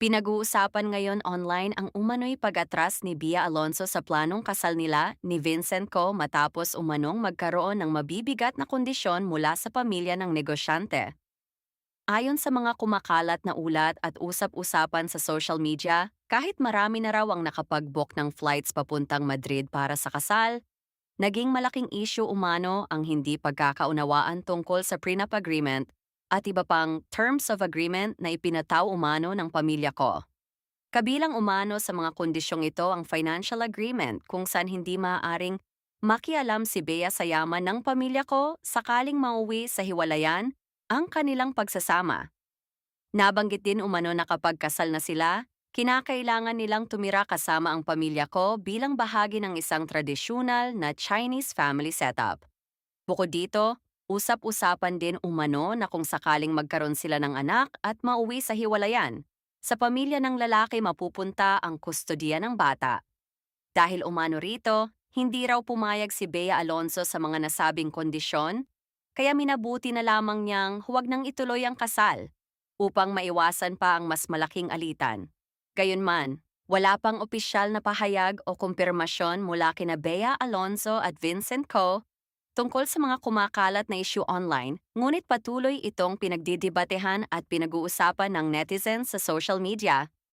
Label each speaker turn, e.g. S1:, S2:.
S1: Pinag-uusapan ngayon online ang umano'y pag-atras ni Bia Alonso sa planong kasal nila ni Vincent Co matapos umanong magkaroon ng mabibigat na kondisyon mula sa pamilya ng negosyante. Ayon sa mga kumakalat na ulat at usap-usapan sa social media, kahit marami na raw ang nakapag-book ng flights papuntang Madrid para sa kasal, naging malaking issue umano ang hindi pagkakaunawaan tungkol sa prenup agreement at iba pang terms of agreement na ipinataw umano ng pamilya ko. Kabilang umano sa mga kondisyong ito ang financial agreement kung saan hindi maaaring makialam si Bea sa yaman ng pamilya ko sakaling mauwi sa hiwalayan ang kanilang pagsasama. Nabanggit din umano na kapag kasal na sila, kinakailangan nilang tumira kasama ang pamilya ko bilang bahagi ng isang tradisyonal na Chinese family setup. Bukod dito, usap-usapan din umano na kung sakaling magkaroon sila ng anak at mauwi sa hiwalayan, sa pamilya ng lalaki mapupunta ang kustodiya ng bata. Dahil umano rito, hindi raw pumayag si Bea Alonso sa mga nasabing kondisyon, kaya minabuti na lamang niyang huwag nang ituloy ang kasal upang maiwasan pa ang mas malaking alitan. Gayunman, wala pang opisyal na pahayag o kumpirmasyon mula kina Bea Alonso at Vincent Co tungkol sa mga kumakalat na issue online, ngunit patuloy itong pinagdidebatehan at pinag-uusapan ng netizens sa social media.